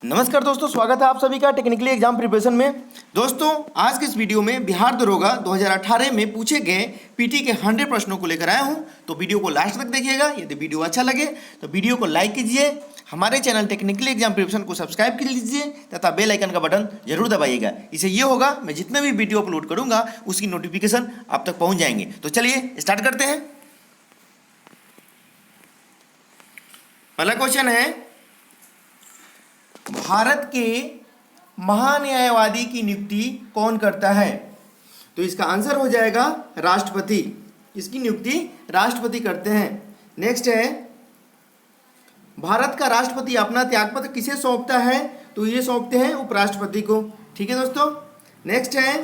नमस्कार दोस्तों, स्वागत है आप सभी का टेक्निकली एग्जाम प्रिपरेशन में। दोस्तों, आज के इस वीडियो में बिहार दरोगा 2018 में पूछे गए पीटी के 100 प्रश्नों को लेकर आया हूं। तो वीडियो को लास्ट तक देखिएगा। यदि वीडियो अच्छा लगे तो वीडियो को लाइक कीजिए, हमारे चैनल टेक्निकली एग्जाम प्रिपरेशन को सब्सक्राइब कर लीजिए तथा बेल आइकन का बटन जरूर दबाइएगा। इससे ये होगा मैं जितने भी वीडियो अपलोड करूँगा उसकी नोटिफिकेशन आप तक पहुँच जाएंगे। तो चलिए स्टार्ट करते हैं। पहला क्वेश्चन है, भारत के महान्यायवादी की नियुक्ति कौन करता है? तो इसका आंसर हो जाएगा राष्ट्रपति। इसकी नियुक्ति राष्ट्रपति करते हैं। नेक्स्ट है, भारत का राष्ट्रपति अपना त्यागपत्र किसे सौंपता है? तो ये सौंपते हैं उपराष्ट्रपति को। ठीक है दोस्तों। नेक्स्ट है,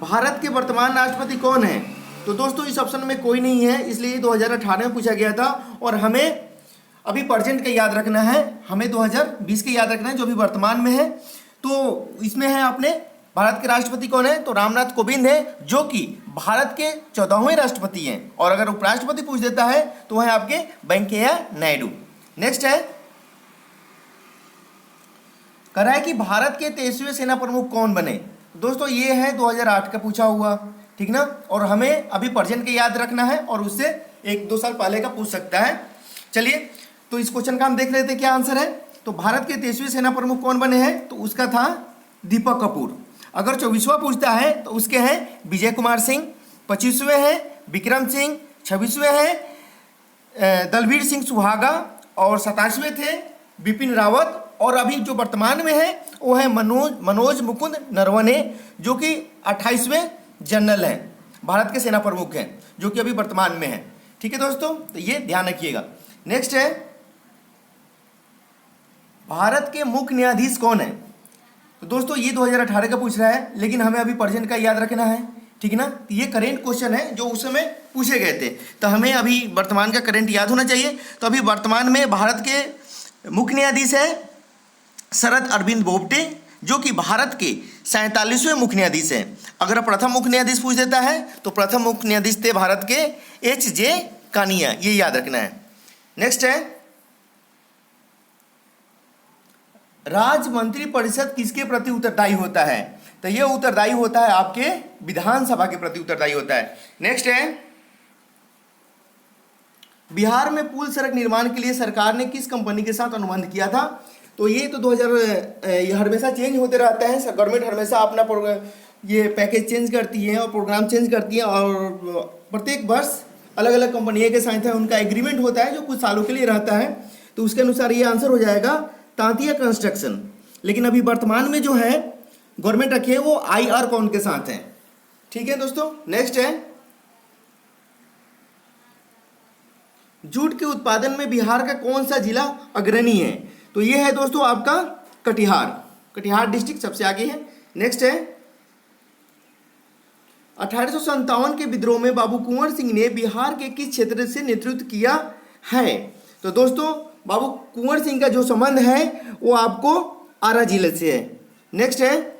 भारत के वर्तमान राष्ट्रपति कौन है? तो दोस्तों इस ऑप्शन में कोई नहीं है, इसलिए 2018 में पूछा गया था और हमें अभी प्रेजेंट का याद रखना है, हमें 2020 के याद रखना है जो अभी वर्तमान में है। तो इसमें है अपने भारत के राष्ट्रपति कौन है? तो रामनाथ कोविंद है, जो कि भारत के 14वें राष्ट्रपति हैं। और अगर उपराष्ट्रपति पूछ देता है तो है आपके वेंकैया नायडू। नेक्स्ट है, कह रहा है कि भारत के 23वें सेना प्रमुख कौन बने? दोस्तों ये है 2008 का पूछा हुआ, ठीक ना। और हमें अभी प्रेजेंट के याद रखना है और उससे 1-2 साल पहले का पूछ सकता है। चलिए, तो इस क्वेश्चन का हम देख लेते हैं क्या आंसर है। तो भारत के 23वें सेना प्रमुख कौन बने हैं? तो उसका था दीपक कपूर। अगर 24वां पूछता है तो उसके हैं विजय कुमार सिंह, 25वें हैं विक्रम सिंह, 26वें हैं दलबीर सिंह सुहागा और 27वें थे बिपिन रावत। और अभी जो वर्तमान में है वो है मनोज मुकुंद नरवणे, जो कि 28वें जनरल हैं, भारत के सेना प्रमुख हैं, जो कि अभी वर्तमान में है। ठीक है दोस्तों, तो ये ध्यान रखिएगा। नेक्स्ट है, भारत के मुख्य न्यायाधीश कौन है? तो दोस्तों ये 2018 का पूछ रहा है, लेकिन हमें अभी प्रेजेंट का याद रखना है, ठीक है ना। ये करेंट क्वेश्चन है जो उस समय पूछे गए थे, तो हमें अभी वर्तमान का करेंट याद होना चाहिए। तो अभी वर्तमान में भारत के मुख्य न्यायाधीश है शरद अरविंद बोबडे, जो कि भारत के 47वें मुख्य न्यायाधीश हैं। अगर प्रथम मुख्य न्यायाधीश पूछ देता है तो प्रथम मुख्य न्यायाधीश थे भारत के HJ कानिया, ये याद रखना है। नेक्स्ट है, राज्य मंत्री परिषद किसके प्रति उत्तरदायी होता है? तो यह उत्तरदायी होता है आपके विधानसभा के प्रति उत्तरदायी होता है। नेक्स्ट है, बिहार में पुल सड़क निर्माण के लिए सरकार ने किस कंपनी के साथ अनुबंध किया था? तो ये तो 2000 ये हमेशा चेंज होते रहता है। गवर्नमेंट हमेशा अपना ये पैकेज चेंज करती है और प्रोग्राम चेंज करती है, और प्रत्येक वर्ष अलग अलग कंपनियों के साथ उनका एग्रीमेंट होता है जो कुछ सालों के लिए रहता है। तो उसके अनुसार ये आंसर हो जाएगा तांतिया कंस्ट्रक्शन। लेकिन अभी वर्तमान में जो है गवर्नमेंट रखी है वो IR कौन के साथ है। ठीक है दोस्तों। नेक्स्ट है, जूट के उत्पादन में बिहार का कौन सा जिला अग्रणी है? तो ये है दोस्तों आपका कटिहार डिस्ट्रिक्ट सबसे आगे है। नेक्स्ट है, 1857 के विद्रोह में बाबू कुंवर सिंह ने बिहार के किस क्षेत्र से नेतृत्व किया है? तो दोस्तों बाबू कुंवर सिंह का जो संबंध है वो आपको आरा जिले से है। नेक्स्ट है,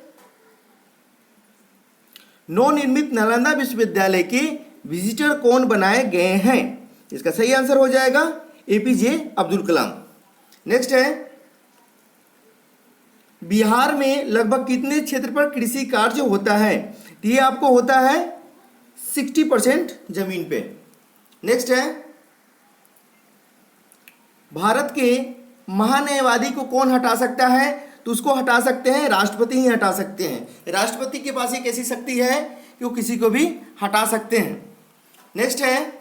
नवनिर्मित नालंदा विश्वविद्यालय के विजिटर कौन बनाए गए हैं? इसका सही आंसर हो जाएगा APJ अब्दुल कलाम। नेक्स्ट है, बिहार में लगभग कितने क्षेत्र पर कृषि कार्य होता है? ये आपको होता है 60% जमीन पे। नेक्स्ट है, भारत के महान्यायवादी को कौन हटा सकता है? तो उसको हटा सकते हैं राष्ट्रपति ही हटा सकते हैं। राष्ट्रपति के पास एक ऐसी शक्ति है कि वो किसी को भी हटा सकते हैं। नेक्स्ट है,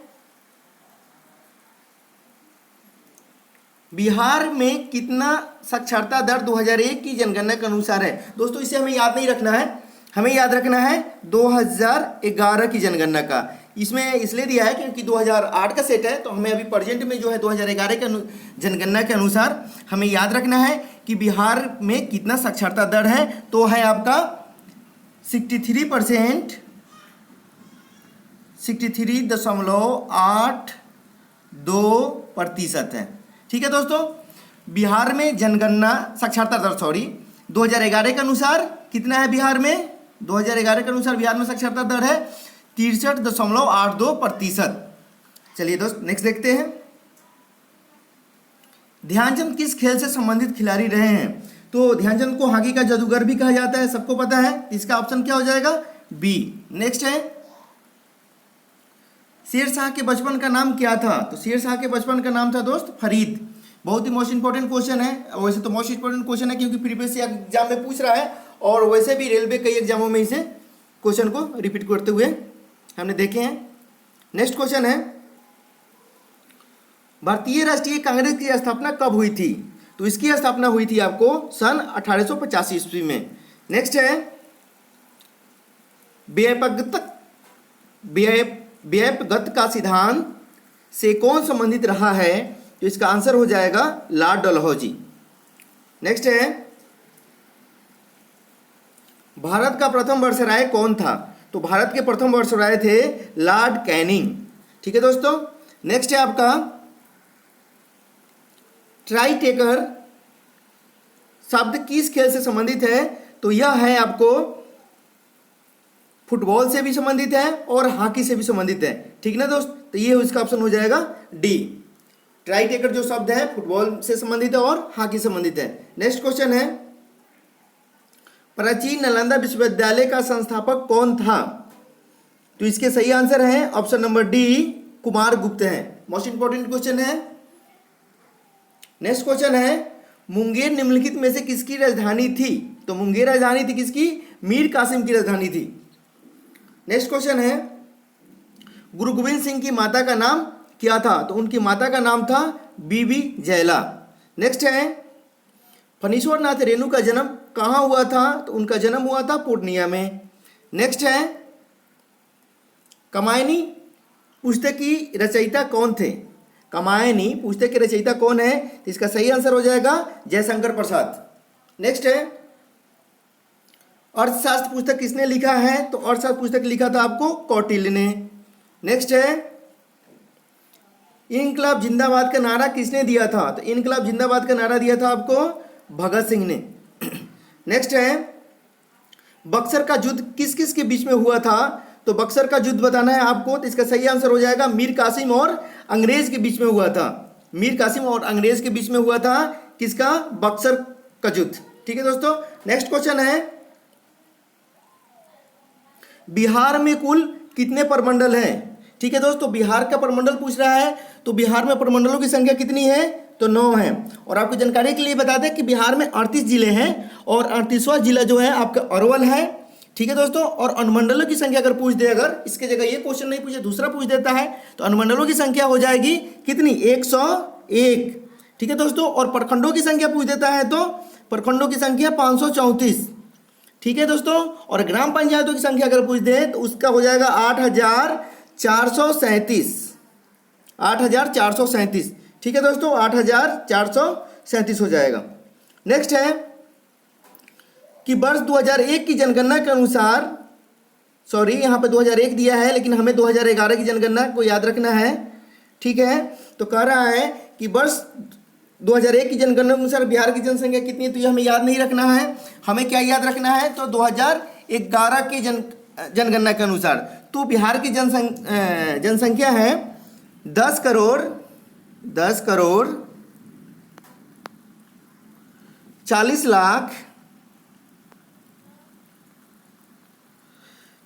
बिहार में कितना साक्षरता दर 2001 की जनगणना के अनुसार है? दोस्तों इसे हमें याद नहीं रखना है, हमें याद रखना है 2011 की जनगणना का। इसमें इसलिए दिया है क्योंकि 2008 का सेट है, तो हमें अभी प्रेजेंट में जो है 2011 के जनगणना के अनुसार हमें याद रखना है कि बिहार में कितना साक्षरता दर है। तो है आपका 63%, 63.82% है। ठीक है दोस्तों। बिहार में जनगणना साक्षरता दर 2011 के अनुसार कितना है बिहार में? 2011 के अनुसार बिहार में साक्षरता दर है 63.82%। चलिए दोस्त नेक्स्ट देखते हैं। ध्यानचंद किस खेल से संबंधित खिलाड़ी रहे हैं? तो ध्यानचंद को हॉकी का जादूगर भी कहा जाता है, सबको पता है। इसका ऑप्शन क्या हो जाएगा? बी। नेक्स्ट है, शेर शाह के बचपन का नाम क्या था? तो शेर शाह के बचपन का नाम था दोस्त फरीद। बहुत ही मोस्ट इंपॉर्टेंट क्वेश्चन है, वैसे तो मोस्ट इंपॉर्टेंट क्वेश्चन है क्योंकि प्रीवियस एग्जाम में पूछ रहा है, और वैसे भी रेलवे कई एग्जामों में इसे क्वेश्चन को रिपीट करते हुए हमने देखे हैं। नेक्स्ट क्वेश्चन है, भारतीय राष्ट्रीय कांग्रेस की स्थापना कब हुई थी? तो इसकी स्थापना हुई थी आपको सन 1885 ईस्वी में। नेक्स्ट है, व्यापगत का सिद्धांत से कौन संबंधित रहा है? तो इसका आंसर हो जाएगा लॉर्ड डलहौजी। नेक्स्ट है, भारत का प्रथम वायसराय कौन था? तो भारत के प्रथम वायसराय थे लॉर्ड कैनिंग। ठीक है दोस्तों। नेक्स्ट है आपका, ट्राई टेकर शब्द किस खेल से संबंधित है? तो यह है आपको फुटबॉल से भी संबंधित है और हॉकी से भी संबंधित है। ठीक ना दोस्त, तो ये इसका ऑप्शन हो जाएगा डी। ट्राई टेकर जो शब्द है फुटबॉल से संबंधित है और हॉकी से संबंधित है। नेक्स्ट क्वेश्चन है, प्राचीन नालंदा विश्वविद्यालय का संस्थापक कौन था? तो इसके सही आंसर है ऑप्शन नंबर डी, कुमार गुप्त है। मोस्ट इंपॉर्टेंट क्वेश्चन है। नेक्स्ट क्वेश्चन है, मुंगेर निम्नलिखित में से किसकी राजधानी थी? तो मुंगेर राजधानी थी किसकी? मीर कासिम की राजधानी थी। नेक्स्ट क्वेश्चन है, गुरु गोविंद सिंह की माता का नाम क्या था? तो उनकी माता का नाम था बीबी जयला। नेक्स्ट है, फणीश्वर नाथ रेणु का जन्म कहाँ हुआ था? तो उनका जन्म हुआ था पूर्णिया में। नेक्स्ट है, कामायनी पुस्तक की रचयिता कौन थे? कामायनी पुस्तक के रचयिता कौन है? तो इसका सही आंसर हो जाएगा जयशंकर प्रसाद। नेक्स्ट है, अर्थशास्त्र पुस्तक किसने लिखा है? तो अर्थशास्त्र पुस्तक लिखा था आपको कौटिल्य ने। नेक्स्ट है, इनकलाब जिंदाबाद का नारा किसने दिया था? तो इनकलाब जिंदाबाद का नारा दिया था आपको भगत सिंह ने। नेक्स्ट है, बक्सर का युद्ध किस किस के बीच में हुआ था? तो बक्सर का युद्ध बताना है आपको, तो इसका सही आंसर हो जाएगा मीर कासिम और अंग्रेज के बीच में हुआ था। मीर कासिम और अंग्रेज के बीच में हुआ था किसका? बक्सर का युद्ध। ठीक है दोस्तों। नेक्स्ट क्वेश्चन है, बिहार में कुल कितने प्रमंडल हैं? ठीक है दोस्तों, बिहार का प्रमंडल पूछ रहा है, तो बिहार में प्रमंडलों की संख्या कितनी है? तो 9 है। और आपको जानकारी के लिए बता दें कि बिहार में 38 जिले हैं और 38वां जिला जो है आपका अरवल है। ठीक है दोस्तों। और अनुमंडलों की संख्या अगर पूछ दे, अगर इसके जगह ये क्वेश्चन नहीं पूछे दूसरा पूछ देता है, तो अनुमंडलों की संख्या हो जाएगी कितनी? 101। ठीक है दोस्तों। और प्रखंडों की संख्या पूछ देता है तो प्रखंडों की संख्या 534। ठीक है दोस्तों। और ग्राम पंचायतों की संख्या अगर पूछ दे तो उसका हो जाएगा 8437। 8437। ठीक है दोस्तों, 8437 हो जाएगा। नेक्स्ट है कि वर्ष 2001 की जनगणना के अनुसार, सॉरी यहाँ पे 2001 दिया है लेकिन हमें 2011 की जनगणना को याद रखना है। ठीक है, तो कह रहा है कि वर्ष 2001 की जनगणना के अनुसार बिहार की जनसंख्या कितनी है? तो ये हमें याद नहीं रखना है। हमें क्या याद रखना है? तो 2011 की जनगणना के अनुसार तो बिहार की जनसंख्या है 10 करोड़ 40 लाख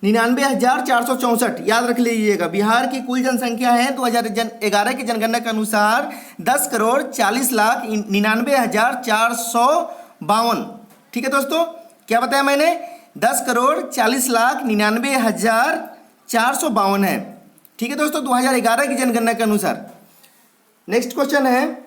99,464। याद रख लीजिएगा, बिहार की कुल जनसंख्या है 2011 की जनगणना के अनुसार 10 करोड़ 40 लाख 99,452। ठीक है दोस्तों, क्या बताया मैंने? 10 करोड़ 40 लाख 99,452 है। ठीक है दोस्तों, 2011 की जनगणना के अनुसार। नेक्स्ट क्वेश्चन है,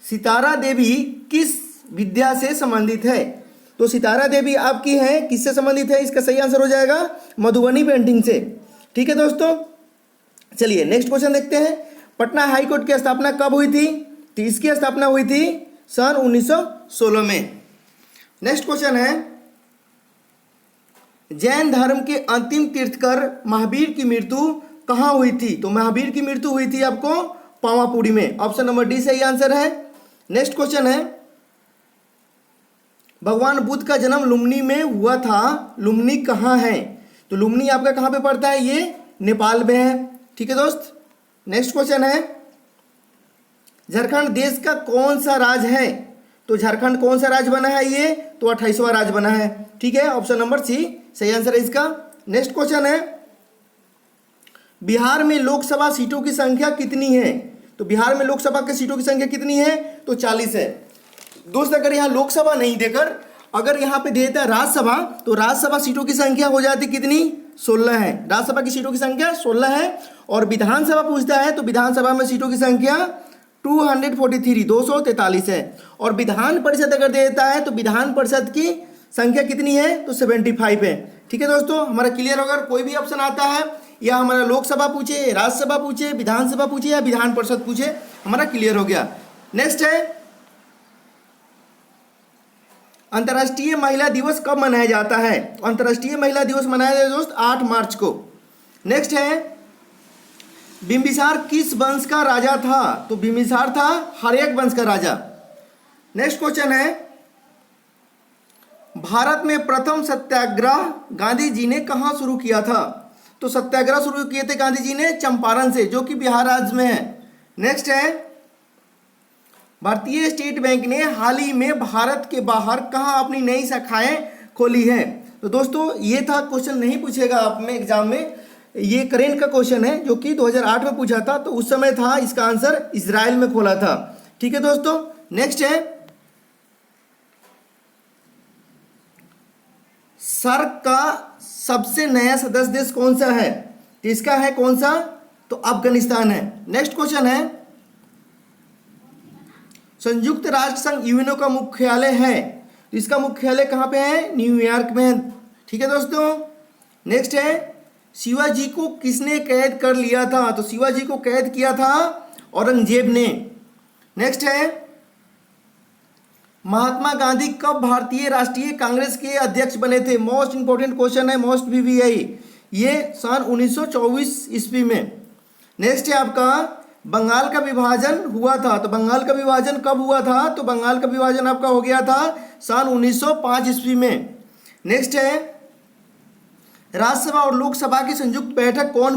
सितारा देवी किस विद्या से संबंधित है? तो सितारा देवी आपकी है किससे संबंधित है? इसका सही आंसर हो जाएगा मधुबनी पेंटिंग से। ठीक है दोस्तों, चलिए नेक्स्ट क्वेश्चन देखते हैं। पटना हाई कोर्ट की स्थापना कब हुई थी? तो इसकी स्थापना हुई थी सन 1916 में। नेक्स्ट क्वेश्चन है, जैन धर्म के अंतिम तीर्थकर महावीर की मृत्यु कहाँ हुई थी? तो महावीर की मृत्यु हुई थी आपको पावापुरी में। ऑप्शन नंबर डी सही आंसर है। नेक्स्ट क्वेश्चन है, भगवान बुद्ध का जन्म लुम्बिनी में हुआ था। लुम्बिनी कहाँ है? तो लुम्बिनी आपका कहाँ पे पड़ता है? ये नेपाल में है। ठीक है दोस्त। नेक्स्ट क्वेश्चन है, झारखंड देश का कौन सा राज्य है? तो झारखंड कौन सा राज्य बना है? ये तो 28वां राज्य बना है। ठीक है, ऑप्शन नंबर सी सही आंसर है इसका। नेक्स्ट क्वेश्चन है, बिहार में लोकसभा सीटों की संख्या कितनी है? तो बिहार में लोकसभा की सीटों की संख्या कितनी है? तो 40 है। दोस्त अगर यहाँ लोकसभा नहीं देकर अगर यहाँ पे देता है राज्यसभा, तो राज्यसभा सीटों की संख्या हो जाती कितनी? 16 है। राज्यसभा की सीटों की संख्या 16 है। और विधानसभा पूछता है तो विधानसभा में सीटों की संख्या 243 है। और विधान परिषद अगर देता है तो विधान परिषद की संख्या कितनी है? तो 75 है। ठीक है दोस्तों, हमारा क्लियर होगा। कोई भी ऑप्शन आता है या हमारा लोकसभा पूछे, राज्यसभा पूछे, विधानसभा पूछे या विधान परिषद पूछे, हमारा क्लियर हो गया। नेक्स्ट है, अंतर्राष्ट्रीय महिला दिवस कब मनाया जाता है? अंतर्राष्ट्रीय महिला दिवस मनाया जाता है दोस्त 8 मार्च को। नेक्स्ट है, बिंबिसार किस वंश का राजा था? तो बिंबिसार था हर्यक वंश का राजा। नेक्स्ट क्वेश्चन है, भारत में प्रथम सत्याग्रह गांधी जी ने कहां शुरू किया था? तो सत्याग्रह शुरू किए थे गांधी जी ने चंपारण से, जो कि बिहार राज्य में है। नेक्स्ट है, भारतीय स्टेट बैंक ने हाल ही में भारत के बाहर कहां अपनी नई शाखाएं खोली है? तो दोस्तों ये था क्वेश्चन, नहीं पूछेगा आप में एग्जाम में, ये करेंट का क्वेश्चन है जो कि 2008 में पूछा था। तो उस समय था इसका आंसर इजराइल में खोला था। ठीक है दोस्तों, नेक्स्ट है, सार्क का सबसे नया सदस्य देश कौन सा है? तो इसका है कौन सा? तो अफगानिस्तान है। नेक्स्ट क्वेश्चन है, संयुक्त राष्ट्र संघ यूएनओ का मुख्यालय है, तो इसका मुख्यालय कहाँ पे है? न्यूयॉर्क में है। ठीक है दोस्तों, नेक्स्ट है, शिवाजी को किसने कैद कर लिया था? तो शिवाजी को कैद किया था औरंगजेब ने। नेक्स्ट है, महात्मा गांधी कब भारतीय राष्ट्रीय कांग्रेस के अध्यक्ष बने थे? मोस्ट इंपोर्टेंट क्वेश्चन है, मोस्ट VVI, ये सन 1924 ईस्वी में। नेक्स्ट है आपका, बंगाल का विभाजन हुआ था, तो बंगाल का विभाजन कब हुआ था? तो बंगाल का विभाजन आपका हो गया था सन 1905 ईस्वी में। नेक्स्ट है, राज्यसभा और लोकसभा की संयुक्त बैठक कौन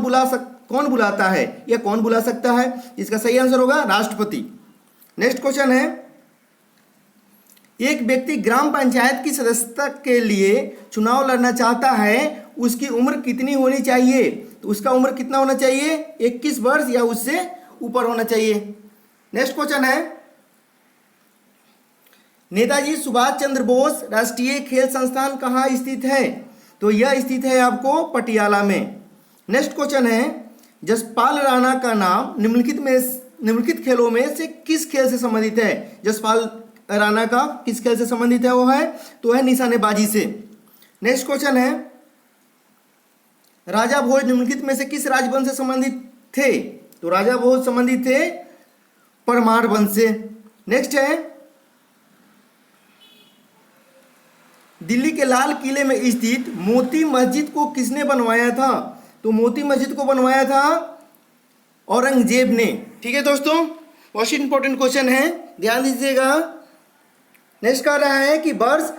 बुलाता है या कौन बुला सकता है? इसका सही आंसर होगा राष्ट्रपति। नेक्स्ट क्वेश्चन है, एक व्यक्ति ग्राम पंचायत की सदस्यता के लिए चुनाव लड़ना चाहता है, उसकी उम्र कितनी होनी चाहिए? तो उसका उम्र कितना होना चाहिए? 21 वर्ष या उससे ऊपर होना चाहिए। नेक्स्ट क्वेश्चन है, नेताजी सुभाष चंद्र बोस राष्ट्रीय खेल संस्थान कहाँ स्थित है? तो यह स्थित है आपको पटियाला में। नेक्स्ट क्वेश्चन है, जसपाल राणा का नाम निम्नलिखित खेलों में से किस खेल से संबंधित है? जसपाल राणा का किस खेल से संबंधित है? वो है तो है निशानेबाजी से। नेक्स्ट क्वेश्चन है, राजा भोज निम्नलिखित में से किस राजवंश से संबंधित थे? तो राजा भोज संबंधित थे परमार वंश से। नेक्स्ट है, दिल्ली के लाल किले में स्थित मोती मस्जिद को किसने बनवाया था? तो मोती मस्जिद को बनवाया था औरंगजेब ने। ठीक है दोस्तों, बहुत इंपॉर्टेंट क्वेश्चन है, ध्यान दीजिएगा। नेक्स्ट कह रहा है कि वर्ष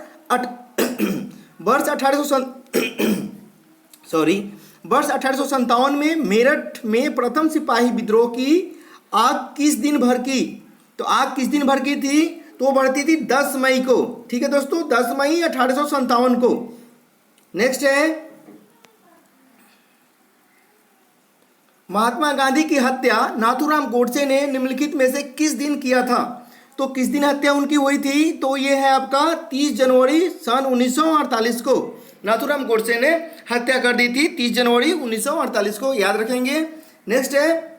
1857 में मेरठ में प्रथम सिपाही विद्रोह की आग किस दिन भड़की? तो आग किस दिन भड़की थी? तो बढ़ती थी 10 मई को। ठीक है दोस्तों, 10 मई 1857 को। नेक्स्ट है, महात्मा गांधी की हत्या नाथूराम गोडसे ने निम्नलिखित में से किस दिन किया था? तो किस दिन हत्या उनकी हुई थी? तो ये है आपका 30 जनवरी सन 1948 को नाथूराम गोडसे ने हत्या कर दी थी, 30 जनवरी 1948 को, याद रखेंगे। नेक्स्ट है,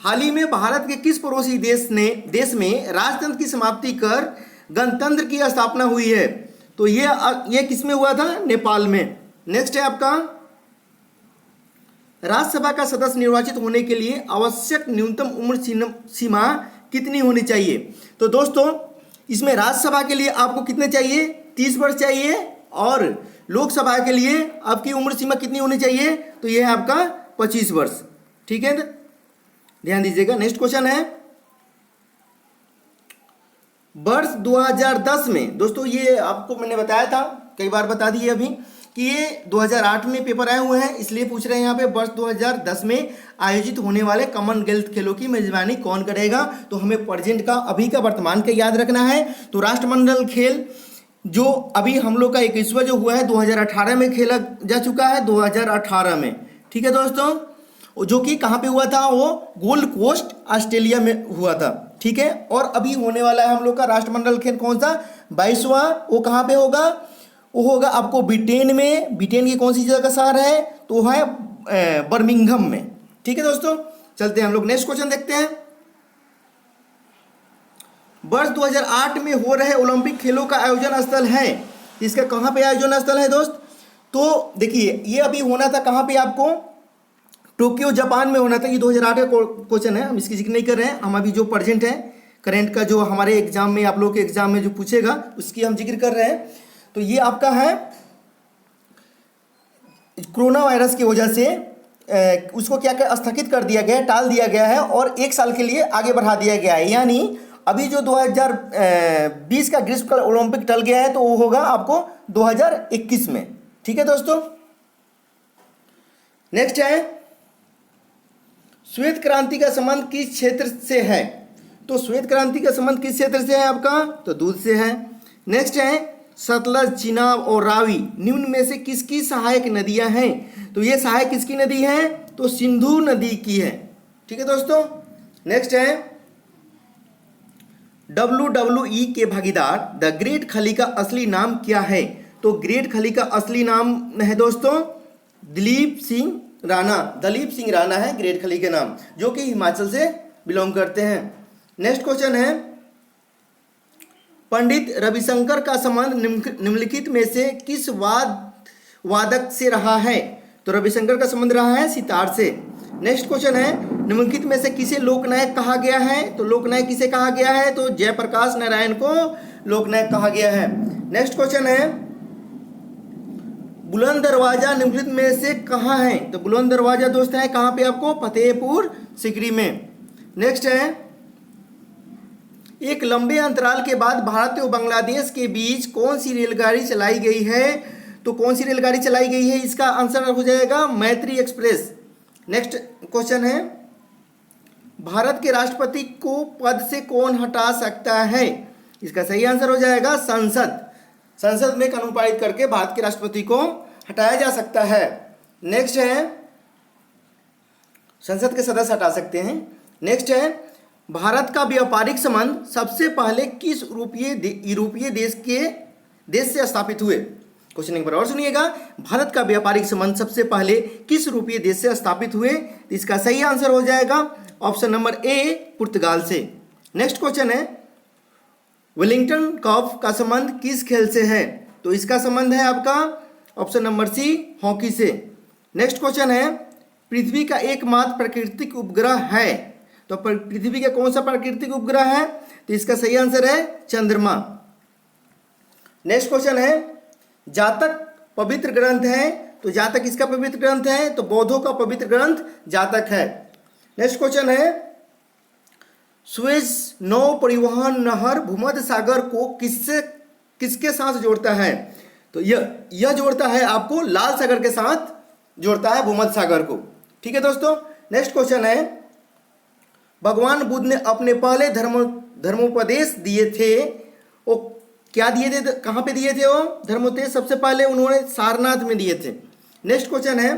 हाल ही में भारत के किस पड़ोसी देश में राजतंत्र की समाप्ति कर गणतंत्र की स्थापना हुई है? तो ये किस में हुआ था? नेपाल में। नेक्स्ट है आपका, राज्यसभा का सदस्य निर्वाचित होने के लिए आवश्यक न्यूनतम उम्र सीमा कितनी होनी चाहिए? तो दोस्तों इसमें राज्यसभा के लिए आपको कितने चाहिए? 30 वर्ष चाहिए। और लोकसभा के लिए आपकी उम्र सीमा कितनी होनी चाहिए? तो यह है आपका 25 वर्ष। ठीक है, ध्यान दीजिएगा। नेक्स्ट क्वेश्चन है, वर्ष 2010 में, दोस्तों ये आपको मैंने बताया था, कई बार बता दिए अभी, कि ये 2008 में पेपर आए हुए हैं, इसलिए पूछ रहे हैं यहाँ पे वर्ष 2010 में आयोजित होने वाले कॉमनवेल्थ खेलों की मेजबानी कौन करेगा। तो हमें प्रेजेंट का, अभी का, वर्तमान का याद रखना है। तो राष्ट्रमंडल खेल जो अभी हम लोग का 21वां जो हुआ है 2018 में खेला जा चुका है, 2018 में, ठीक है दोस्तों, जो कि कहाँ पे हुआ था, वो गोल्ड कोस्ट ऑस्ट्रेलिया में हुआ था, ठीक है। और अभी होने वाला है हम लोग का राष्ट्रमंडल खेल कौन सा, 22वां, वो कहाँ पे होगा, वो होगा आपको ब्रिटेन में। ब्रिटेन की कौन सी जगह का शहर है, तो वो है बर्मिंघम में, ठीक है दोस्तों। चलते हैं हम लोग नेक्स्ट क्वेश्चन देखते हैं। वर्ष 2008 में हो रहे ओलंपिक खेलों का आयोजन स्थल है, इसका कहाँ पे आयोजन स्थल है दोस्त, तो देखिए ये अभी होना था कहाँ पे आपको, टोक्यो जापान में होना था। ये 2008 का क्वेश्चन है, हम इसकी जिक्र नहीं कर रहे हैं, हम अभी जो प्रेजेंट है करंट का, जो हमारे एग्जाम में, आप लोग के एग्जाम में जो पूछेगा उसकी हम जिक्र कर रहे हैं। तो ये आपका है कोरोना वायरस की वजह से उसको क्या क्या स्थगित कर दिया गया है, टाल दिया गया है और 1 साल के लिए आगे बढ़ा दिया गया है। यानी अभी जो 2020 का ग्रीष्मकाल ओलंपिक टल गया है, तो वो होगा आपको 2021 में, ठीक है दोस्तों। नेक्स्ट है श्वेत क्रांति का संबंध किस क्षेत्र से है, तो श्वेत क्रांति का संबंध किस क्षेत्र से है आपका, तो दूध से है। नेक्स्ट है सतलज, चिनाब और रावी निम्न में से किसकी सहायक नदियां हैं, तो ये सहायक किसकी नदी है, तो सिंधु नदी की है, ठीक है दोस्तों। नेक्स्ट है WWE के भागीदार द ग्रेट खली का असली नाम क्या है, तो ग्रेट खली का असली नाम है दोस्तों दलीप सिंह राणा है ग्रेट खली के नाम, जो कि हिमाचल से बिलोंग करते हैं। नेक्स्ट क्वेश्चन है पंडित रविशंकर का संबंध निम्नलिखित में से किस वादक से रहा है, तो रविशंकर का संबंध रहा है सितार से। नेक्स्ट क्वेश्चन है निम्नलिखित में से किसे लोकनायक कहा गया है, तो लोकनायक किसे कहा गया है, तो जयप्रकाश नारायण को लोकनायक कहा गया है। नेक्स्ट क्वेश्चन है बुलंद दरवाजा निम्नलिखित में से कहाँ है, तो बुलंद दरवाजा दोस्त है कहाँ पे आपको, फतेहपुर सीकरी में। नेक्स्ट है एक लंबे अंतराल के बाद भारत और बांग्लादेश के बीच कौन सी रेलगाड़ी चलाई गई है, तो कौन सी रेलगाड़ी चलाई गई है, इसका आंसर हो जाएगा मैत्री एक्सप्रेस। नेक्स्ट क्वेश्चन है भारत के राष्ट्रपति को पद से कौन हटा सकता है, इसका सही आंसर हो जाएगा संसद में कानून पारित करके भारत के राष्ट्रपति को हटाया जा सकता है। नेक्स्ट है संसद के सदस्य हटा सकते हैं। नेक्स्ट है भारत का व्यापारिक संबंध सबसे पहले किस यूरोपीय देश से स्थापित हुए, क्वेश्चन एक बार और सुनिएगा, भारत का व्यापारिक संबंध सबसे पहले किस यूरोपीय देश से स्थापित हुए, तो इसका सही आंसर हो जाएगा ऑप्शन नंबर ए पुर्तगाल से। नेक्स्ट क्वेश्चन है वेलिंगटन कप का संबंध किस खेल से है, तो इसका संबंध है आपका ऑप्शन नंबर सी हॉकी से। नेक्स्ट क्वेश्चन है पृथ्वी का एकमात्र प्राकृतिक उपग्रह है, तो पृथ्वी का कौन सा प्राकृतिक उपग्रह है, तो इसका सही आंसर है चंद्रमा। नेक्स्ट क्वेश्चन है जातक पवित्र ग्रंथ है, तो जातक किसका पवित्र ग्रंथ है, तो बौद्धों का पवित्र ग्रंथ जातक है। नेक्स्ट क्वेश्चन है सुएज नौ परिवहन नहर भूमध्य सागर को किसके साथ जोड़ता है, तो यह जोड़ता है आपको लाल सागर के साथ जोड़ता है भूमध्य सागर को, ठीक है दोस्तों। नेक्स्ट क्वेश्चन है भगवान बुद्ध ने अपने पहले धर्मोपदेश दिए थे, वो क्या दिए थे, कहाँ पे दिए थे वो धर्मोपदेश, सबसे पहले उन्होंने सारनाथ में दिए थे। नेक्स्ट क्वेश्चन है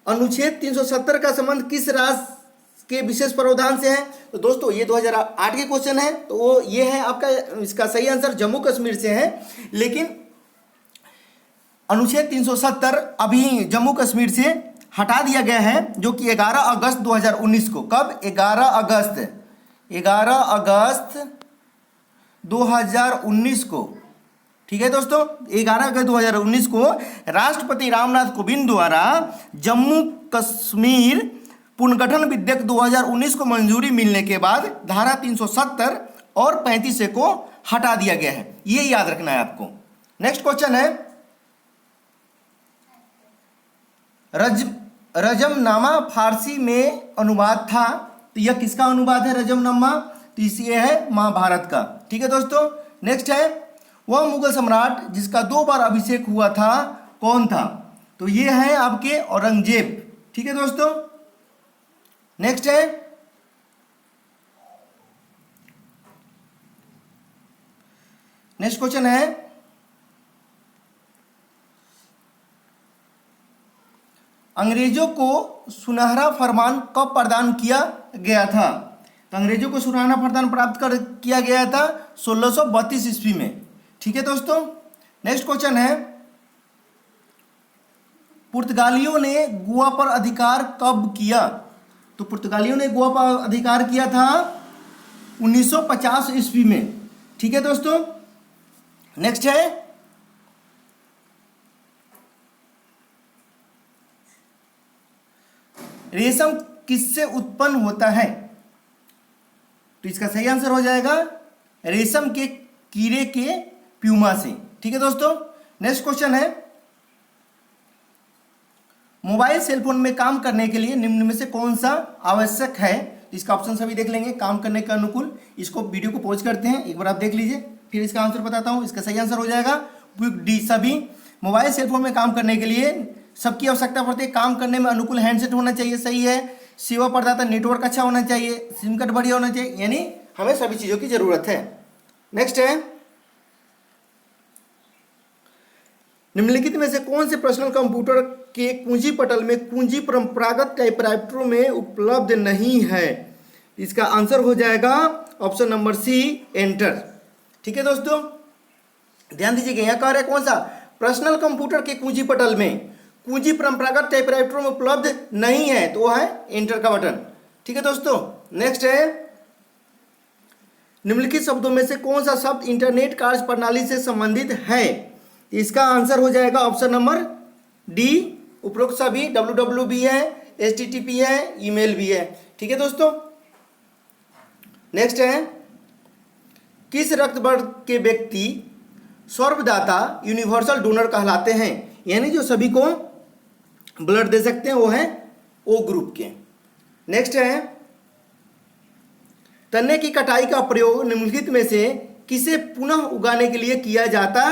अनुच्छेद 370 का संबंध किस राज्य के विशेष प्रावधान से है, तो दोस्तों ये 2008 के क्वेश्चन है, तो वो ये है आपका, इसका सही आंसर जम्मू कश्मीर से है। लेकिन अनुच्छेद 370 अभी जम्मू कश्मीर से हटा दिया गया है, जो कि 11 अगस्त 2019 को, कब 11 अगस्त 2019 को, ठीक है दोस्तों, 11 अगस्त 2019 को राष्ट्रपति रामनाथ कोविंद द्वारा जम्मू कश्मीर पुनर्गठन विधेयक 2019 को मंजूरी मिलने के बाद धारा 370 और 35 को हटा दिया गया है, ये याद रखना है आपको। नेक्स्ट क्वेश्चन है रजमनामा फारसी में अनुवाद था, तो यह किसका अनुवाद है रजमनामा, तो ये है महाभारत का, ठीक है दोस्तों। नेक्स्ट है वह मुगल सम्राट जिसका 2 बार अभिषेक हुआ था कौन था? तो ये है आपके औरंगजेब। ठीक है दोस्तों। नेक्स्ट है नेक्स्ट क्वेश्चन है अंग्रेजों को सुनहरा फरमान कब प्रदान किया गया था? तो अंग्रेजों को सुनहरा फरमान प्राप्त कर किया गया था 1632 ईस्वी में। ठीक है दोस्तों। नेक्स्ट क्वेश्चन है पुर्तगालियों ने गोवा पर अधिकार कब किया? तो पुर्तगालियों ने गोवा पर अधिकार किया था 1950 ईस्वी में। ठीक है दोस्तों। नेक्स्ट है रेशम किससे उत्पन्न होता है? तो इसका सही आंसर हो जाएगा रेशम के कीड़े के प्यूमा से। ठीक है दोस्तों। नेक्स्ट क्वेश्चन है मोबाइल सेल फोन में काम करने के लिए निम्न में से कौन सा आवश्यक है? तो इसका ऑप्शन सभी देख लेंगे काम करने के अनुकूल। इसको वीडियो को पॉज करते हैं, एक बार आप देख लीजिए, फिर इसका आंसर बताता हूं। इसका सही आंसर हो जाएगा डी, सभी। मोबाइल सेल फोन में काम करने के लिए सबकी आवश्यकता पड़ती है। काम करने में अनुकूल हैंडसेट होना चाहिए, सही है। सेवा प्रदाता नेटवर्क अच्छा होना चाहिए, सिम कार्ड बढ़िया होना चाहिए, यानी हमें सभी चीज़ों की जरूरत है। नेक्स्ट है निम्नलिखित में से कौन से पर्सनल कंप्यूटर के कुंजी पटल में कुंजी परंपरागत टाइपराइटरों में उपलब्ध नहीं है? इसका आंसर हो जाएगा ऑप्शन नंबर सी, एंटर। ठीक है दोस्तों, ध्यान दीजिएगा, यहाँ कह रहे कौन सा पर्सनल कंप्यूटर के कुंजी पटल में कुंजी परंपरागत टाइपराइटरों में उपलब्ध नहीं है, तो वो है एंटर का बटन। ठीक है दोस्तों। नेक्स्ट है निम्नलिखित शब्दों में से कौन सा शब्द इंटरनेट कार्य प्रणाली से संबंधित है? इसका आंसर हो जाएगा ऑप्शन नंबर डी, उपरोक्त सभी। www भी है, http है, ईमेल भी है। ठीक है दोस्तों। नेक्स्ट है किस रक्त वर्ग के व्यक्ति सर्वदाता यूनिवर्सल डोनर कहलाते हैं? यानी जो सभी को ब्लड दे सकते हैं, वो है ओ ग्रुप के। नेक्स्ट है तन्ने की कटाई का प्रयोग निम्नलिखित में से किसे पुनः उगाने के लिए किया जाता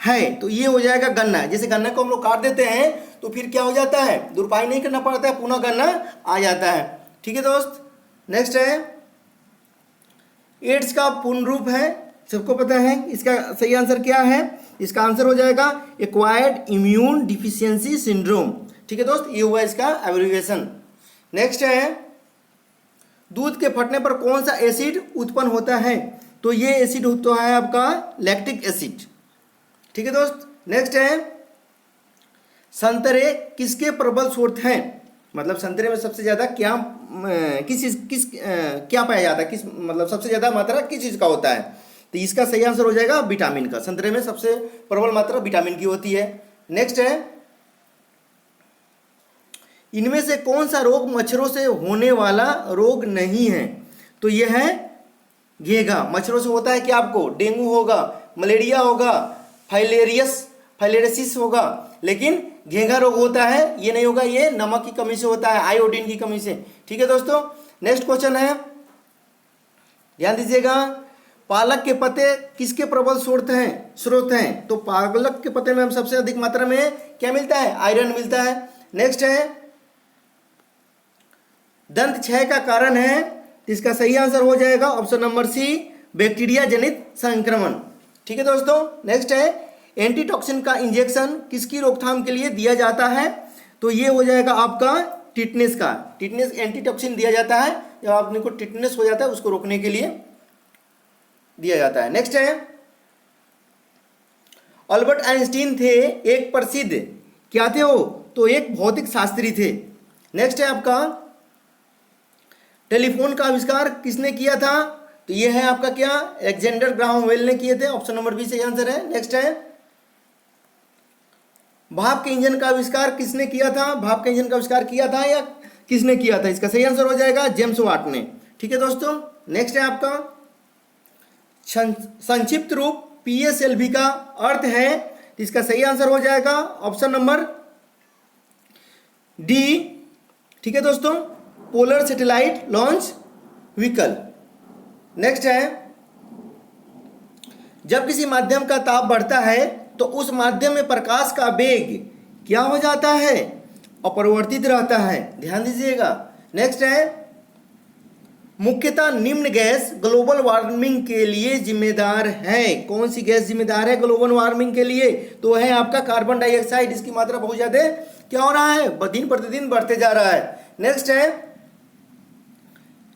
है? तो ये हो जाएगा गन्ना। जैसे गन्ना को हम लोग काट देते हैं तो फिर क्या हो जाता है, दुरुपयोग नहीं करना पड़ता है, पुनः गन्ना आ जाता है। ठीक है दोस्त। नेक्स्ट है एड्स का पूर्ण रूप है, सबको पता है। इसका सही आंसर क्या है? इसका आंसर हो जाएगा एक्वायर्ड इम्यून डिफिशियंसी सिंड्रोम। ठीक है दोस्त, ये हुआ इसका एब्रिविएशन। नेक्स्ट है दूध के फटने पर कौन सा एसिड उत्पन्न होता है? तो ये एसिड होता है आपका लैक्टिक एसिड। ठीक है दोस्त। नेक्स्ट है संतरे किसके प्रबल स्रोत हैं? मतलब संतरे में सबसे ज्यादा क्या क्या पाया जाता है, किस मतलब सबसे ज्यादा मात्रा किस चीज का होता है? तो इसका सही आंसर हो जाएगा विटामिन का। संतरे में सबसे प्रबल मात्रा विटामिन की होती है। नेक्स्ट है इनमें से कौन सा रोग मच्छरों से होने वाला रोग नहीं है? तो यह है घेघा। मच्छरों से होता है क्या आपको? डेंगू होगा, मलेरिया होगा, फाइलेरियसिस होगा, लेकिन घेघा रोग होता है ये नहीं होगा, ये नमक की कमी से होता है, आयोडीन की कमी से। ठीक है दोस्तों। नेक्स्ट क्वेश्चन है, ध्यान दीजिएगा, पालक के पत्ते किसके प्रबल स्रोत हैं? तो पालक के पत्ते में हम सबसे अधिक मात्रा में क्या मिलता है? आयरन मिलता है। नेक्स्ट है दंत क्षय का कारण है, इसका सही आंसर हो जाएगा ऑप्शन नंबर सी, बैक्टीरिया जनित संक्रमण। ठीक है दोस्तों। नेक्स्ट है एंटीटॉक्सिन का इंजेक्शन किसकी रोकथाम के लिए दिया जाता है? तो ये हो जाएगा आपका टिटनेस का। टिटनेस एंटीटॉक्सिन दिया जाता है जब आपने को टिटनेस हो जाता है, उसको रोकने के लिए दिया जाता है। नेक्स्ट है अल्बर्ट आइंस्टीन थे एक प्रसिद्ध क्या थे वो? तो एक भौतिक शास्त्री थे। नेक्स्ट है आपका टेलीफोन का आविष्कार किसने किया था? तो ये है आपका क्या? अलेक्जेंडर ग्राहम बेल ने किए थे। ऑप्शन नंबर बी सही आंसर है। नेक्स्ट है भाप के इंजन का आविष्कार किसने किया था? भाप के इंजन का आविष्कार किया था या किसने किया था? इसका सही आंसर हो जाएगा जेम्स वाट ने। ठीक है दोस्तों। नेक्स्ट है आपका संक्षिप्त रूप PSLV का अर्थ है, इसका सही आंसर हो जाएगा ऑप्शन नंबर डी। ठीक है दोस्तों, polar satellite launch vehicle. Next है जब किसी माध्यम का ताप बढ़ता है तो उस माध्यम में प्रकाश का वेग क्या हो जाता है, अपरिवर्तित रहता है। ध्यान दीजिएगा। नेक्स्ट है, मुख्यतः निम्न गैस ग्लोबल वार्मिंग के लिए जिम्मेदार है। कौन सी गैस जिम्मेदार है ग्लोबल वार्मिंग के लिए? तो है आपका कार्बन डाइऑक्साइड। इसकी मात्रा बहुत ज्यादा क्या हो रहा है, दिन प्रतिदिन बढ़ते जा रहा है। नेक्स्ट है,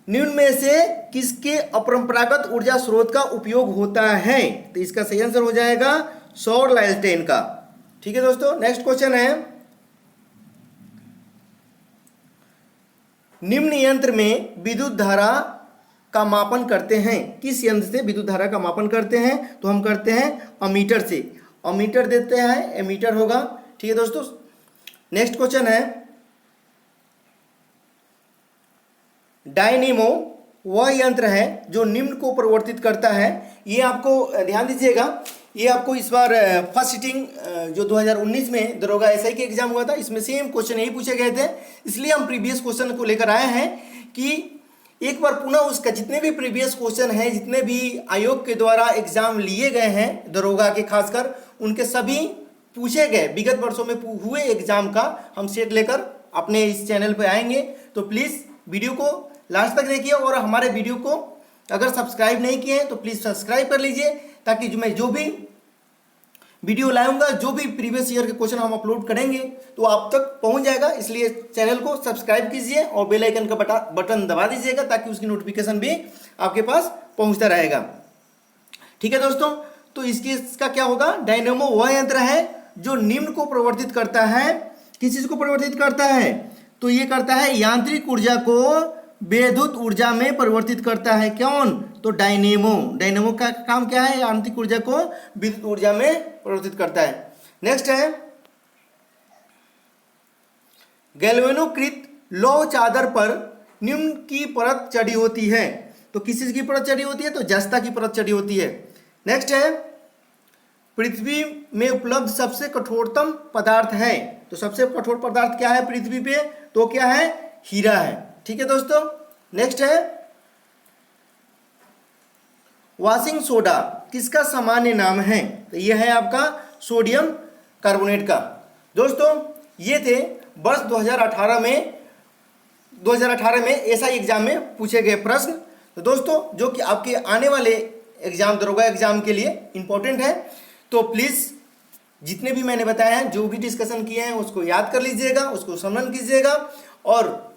निम्न में से किसके अपरंपरागत ऊर्जा स्रोत का उपयोग होता है? तो इसका सही आंसर हो जाएगा सौर लालटेन का। ठीक है दोस्तों। नेक्स्ट क्वेश्चन है, निम्न यंत्र में विद्युत धारा का मापन करते हैं। किस यंत्र से विद्युत धारा का मापन करते हैं? तो हम करते हैं अमीटर से। अमीटर देते हैं, एमीटर होगा। ठीक है दोस्तों। नेक्स्ट क्वेश्चन है, डायनेमो वह यंत्र है जो निम्न को परिवर्तित करता है। ये आपको ध्यान दीजिएगा, ये आपको इस बार फर्स्ट सिटिंग जो 2019 में दरोगा एसआई के एग्जाम हुआ था, इसमें सेम क्वेश्चन यही पूछे गए थे। इसलिए हम प्रीवियस क्वेश्चन को लेकर आए हैं कि एक बार पुनः उसका जितने भी प्रीवियस क्वेश्चन हैं, जितने भी आयोग के द्वारा एग्जाम लिए गए हैं दरोगा के, खासकर उनके सभी पूछे गए विगत वर्षों में हुए एग्जाम का हम सेट लेकर अपने इस चैनल पर आएंगे। तो प्लीज़ वीडियो को लास्ट तक देखिए और हमारे वीडियो को अगर सब्सक्राइब नहीं किए हैं तो प्लीज़ सब्सक्राइब कर लीजिए, ताकि मैं जो भी वीडियो लाऊंगा, जो भी प्रीवियस ईयर के क्वेश्चन हम अपलोड करेंगे तो आप तक पहुंच जाएगा। इसलिए चैनल को सब्सक्राइब कीजिए और बेल आइकन का बटन दबा दीजिएगा, ताकि उसकी नोटिफिकेशन भी आपके पास पहुंचता रहेगा। ठीक है दोस्तों। तो इसका क्या होगा, डायनेमो वह यंत्र है जो निम्न को परिवर्तित करता है। किस चीज को परिवर्तित करता है? तो ये करता है यांत्रिक ऊर्जा को विद्युत ऊर्जा में परिवर्तित करता है। कौन? तो डायनेमो। डायनेमो का काम क्या है? यांत्रिक ऊर्जा को विद्युत ऊर्जा में परिवर्तित करता है। नेक्स्ट है, गैल्वेनोकृत लौह चादर पर निम्न की परत चढ़ी होती है। तो किस चीज की परत चढ़ी होती है? तो जस्ता की परत चढ़ी होती है। नेक्स्ट है, पृथ्वी में उपलब्ध सबसे कठोरतम पदार्थ है। तो सबसे कठोर पदार्थ क्या है पृथ्वी पे? तो क्या है? हीरा है। ठीक है दोस्तों। नेक्स्ट है, वॉशिंग सोडा किसका सामान्य नाम है? तो यह है आपका सोडियम कार्बोनेट का। दोस्तों ये थे वर्ष 2018 में एसआई एग्जाम में पूछे गए प्रश्न। तो दोस्तों जो कि आपके आने वाले एग्जाम, दरोगा एग्जाम के लिए इंपॉर्टेंट है, तो प्लीज़ जितने भी मैंने बताया है, जो भी डिस्कशन किए हैं उसको याद कर लीजिएगा, उसको समझ कीजिएगा। और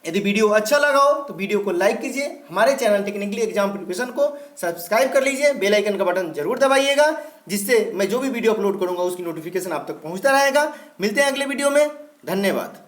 यदि वीडियो अच्छा लगा हो तो वीडियो को लाइक कीजिए, हमारे चैनल टेक्निकली एग्जाम प्रिपरेशन को सब्सक्राइब कर लीजिए, बेल आइकन का बटन जरूर दबाइएगा, जिससे मैं जो भी वीडियो अपलोड करूंगा उसकी नोटिफिकेशन आप तक पहुंचता रहेगा। मिलते हैं अगले वीडियो में। धन्यवाद।